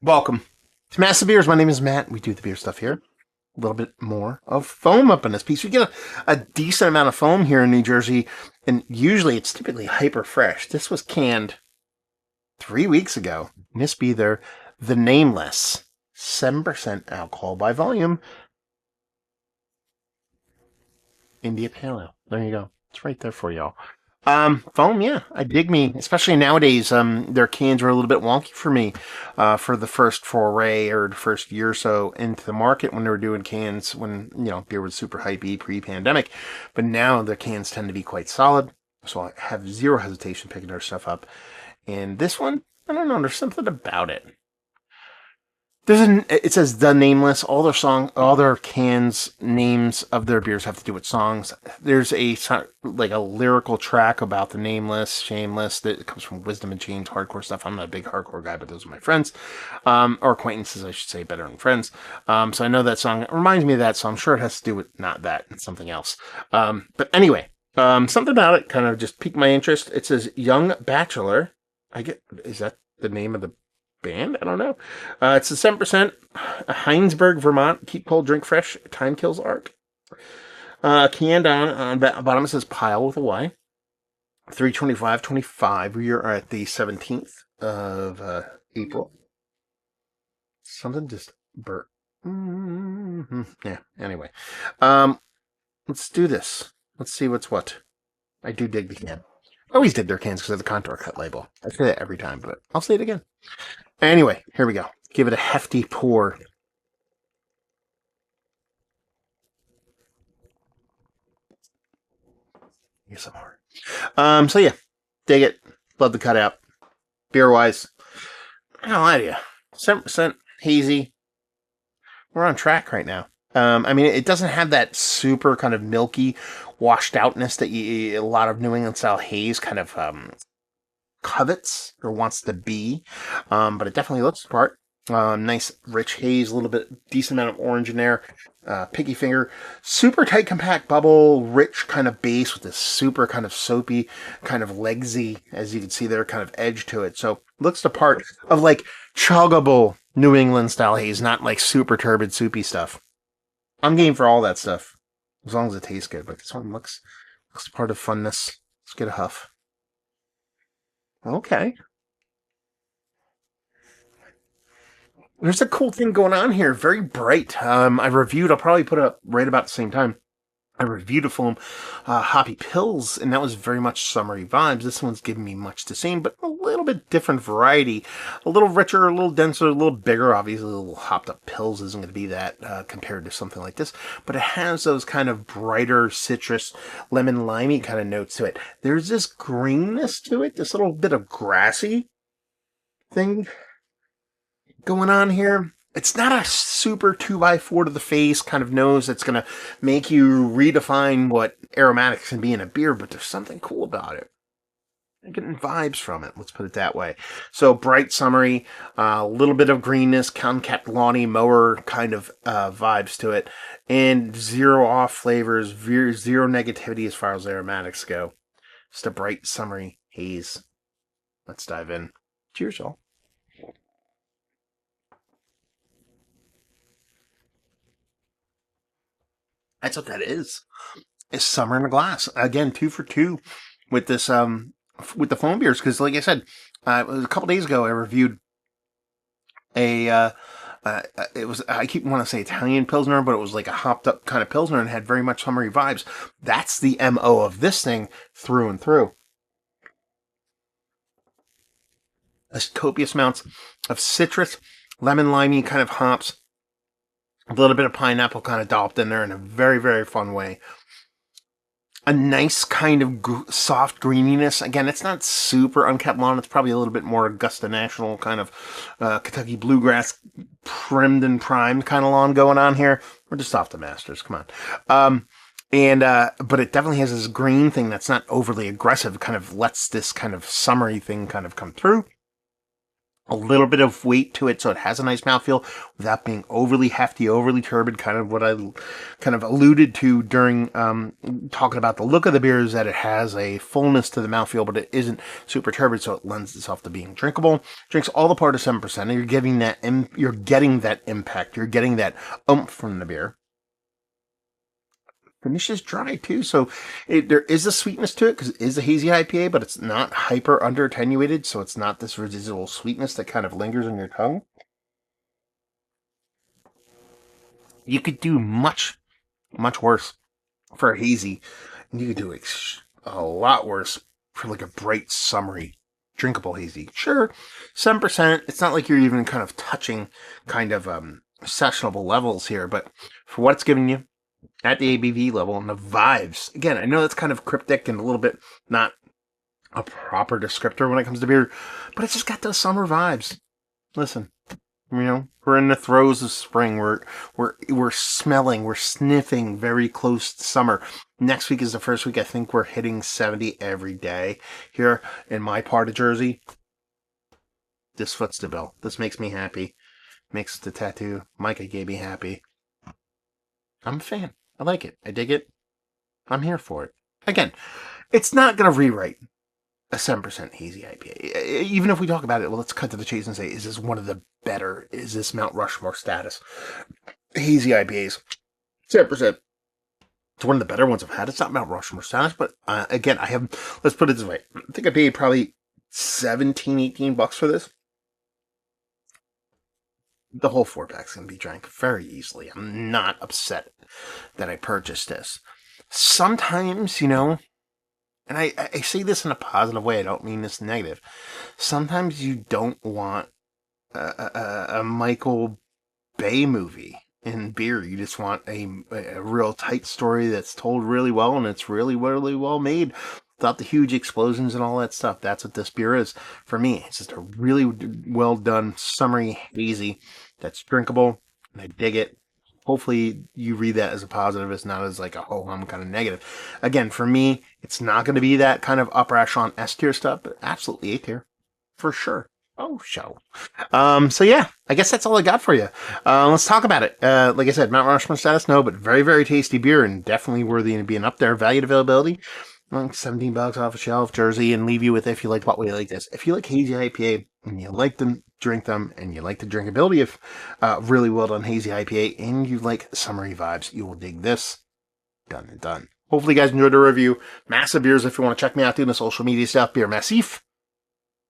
Welcome to Massive Beers. My name is Matt. We do the beer stuff here. A little bit more of foam up in this piece. We get a decent amount of foam here in New Jersey, and usually it's typically hyper fresh. This was canned 3 weeks ago. Miss Be there, the Nameless, 7% alcohol by volume, India Pale Ale. There you go. It's right there for y'all. Foam, yeah, I dig me, especially nowadays. Their cans were a little bit wonky for me, for the first foray or the first year or so into the market when they were doing cans when, beer was super hypey pre-pandemic. But now their cans tend to be quite solid. So I have zero hesitation picking their stuff up. And this one, I don't know, there's something about it. It says the Nameless. All their cans names of their beers have to do with songs. There's like a lyrical track about the Nameless, Shameless that comes from Wisdom and Change hardcore stuff. I'm not a big hardcore guy, but those are my friends, or acquaintances, I should say, better than friends. So I know that song. It reminds me of that, so I'm sure it has to do with not that and something else. But anyway, something about it kind of just piqued my interest. It says Young Bachelor. Is that the name of the band? I don't know. It's a 7%. Heinsberg, Vermont. Keep cold, drink fresh. Time kills art. Canned on bottom it says Pile with a Y. 3/25/25. We are at the 17th of April. Something just burnt. Yeah. Anyway, let's do this. Let's see what's what. I do dig the can. I always dig their cans because of the contour cut label. I say that every time, but I'll say it again. Anyway, here we go. Give it a hefty pour. Here's some more. So yeah, dig it. Love the cutout. Beer wise, I don't lie to you. 7% hazy. We're on track right now. I mean, it doesn't have that super kind of milky washed outness that a lot of New England style haze kind of covets or wants to be, but it definitely looks the part. Nice rich haze, a little bit decent amount of orange in there. Picky finger, super tight compact bubble, rich kind of base with this super kind of soapy, kind of legsy, as you can see there, kind of edge to it. So looks the part of like chuggable New England style haze, not like super turbid soupy stuff. I'm game for all that stuff as long as it tastes good. But this one looks the part of funness. Let's get a huff. Okay. There's a cool thing going on here. Very bright. I'll probably put it up right about the same time. I reviewed a film, Hoppy Pills, and that was very much summery vibes. This one's giving me much the same, but a little bit different variety. A little richer, a little denser, a little bigger. Obviously, a little hopped up pills isn't going to be that compared to something like this, but it has those kind of brighter citrus, lemon limey kind of notes to it. There's this greenness to it, this little bit of grassy thing going on here. It's not a super 2x4 to the face kind of nose that's going to make you redefine what aromatics can be in a beer, but there's something cool about it. I'm getting vibes from it, let's put it that way. So bright, summery, a little bit of greenness, concapped lawny mower kind of vibes to it, and zero off flavors, zero negativity as far as aromatics go. Just a bright, summery haze. Let's dive in. Cheers, y'all. That's what that is. It's summer in a glass. Again, 2 for 2 with this with the foam beers because, like I said, it was a couple days ago I reviewed a it was I keep wanting to say Italian pilsner, but it was like a hopped up kind of pilsner and had very much summery vibes. That's the MO of this thing through and through. There's copious amounts of citrus, lemon limey kind of hops, a little bit of pineapple kind of dolloped in there in a very, very fun way. A nice kind of soft greeniness. Again, it's not super unkept lawn. It's probably a little bit more Augusta National kind of Kentucky bluegrass primmed and primed kind of lawn going on here. We're just off the Masters. Come on. But it definitely has this green thing that's not overly aggressive. It kind of lets this kind of summery thing kind of come through. a little bit of weight to it, so it has a nice mouthfeel without being overly hefty, overly turbid. Kind of what I kind of alluded to during talking about the look of the beer is that it has a fullness to the mouthfeel, but it isn't super turbid, so it lends itself to being drinkable. Drinks all the part of 7%, and you're getting that. You're getting that impact. You're getting that oomph from the beer. Finishes dry too, so there is a sweetness to it because it is a hazy IPA, but it's not hyper under attenuated, so it's not this residual sweetness that kind of lingers on your tongue. You could do much, much worse for a hazy, and you could do a lot worse for like a bright, summery, drinkable hazy. Sure, 7%. It's not like you're even kind of touching kind of sessionable levels here, but for what it's giving you, at the ABV level and the vibes. Again, I know that's kind of cryptic and a little bit not a proper descriptor when it comes to beer, but it's just got those summer vibes. Listen, we're in the throes of spring. We're smelling, we're sniffing very close to summer. Next week is the first week I think we're hitting 70 every day here in my part of Jersey. This foots the bill. This makes me happy. Makes the tattoo Micah gave me happy. I'm a fan. I like it. I dig it. I'm here for it. Again, it's not going to rewrite a 7% hazy IPA. Even if we talk about it, well, let's cut to the chase and say, is this one of the better? Is this Mount Rushmore status? Hazy IPAs. 7%. It's one of the better ones I've had. It's not Mount Rushmore status, but again, let's put it this way. I think I paid probably 17, 18 bucks for this. The whole 4-pack's going to be drank very easily. I'm not upset that I purchased this. Sometimes, and I say this in a positive way, I don't mean this negative. Sometimes you don't want a Michael Bay movie in beer. You just want a real tight story that's told really well, and it's really, really well made without the huge explosions and all that stuff. That's what this beer is for me. It's just a really well done, summery, hazy that's drinkable, and I dig it. Hopefully you read that as a positive. It's not as like a ho-hum kind of negative. Again, for me, it's not going to be that kind of upper echelon S tier stuff, but absolutely A tier for sure. Oh, show. So yeah, I guess that's all I got for you. Let's talk about it. Like I said, Mount Rushmore status, no, but very, very tasty beer and definitely worthy of being up there. Valued availability, like 17 bucks off a shelf, Jersey, and leave you with if you like what we like this. If you like hazy IPA and you like them, drink them, and you like the drinkability of really well done hazy IPA, and you like summery vibes, you will dig this. Done and done. Hopefully, you guys enjoyed the review. Massive Beers. If you want to check me out doing the social media stuff, Beer Massif,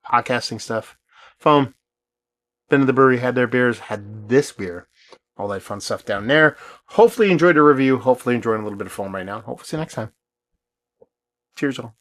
podcasting stuff, foam. Been to the brewery, had their beers, had this beer. All that fun stuff down there. Hopefully, you enjoyed the review. Hopefully, enjoying a little bit of foam right now. Hopefully, see you next time. Cheers, all.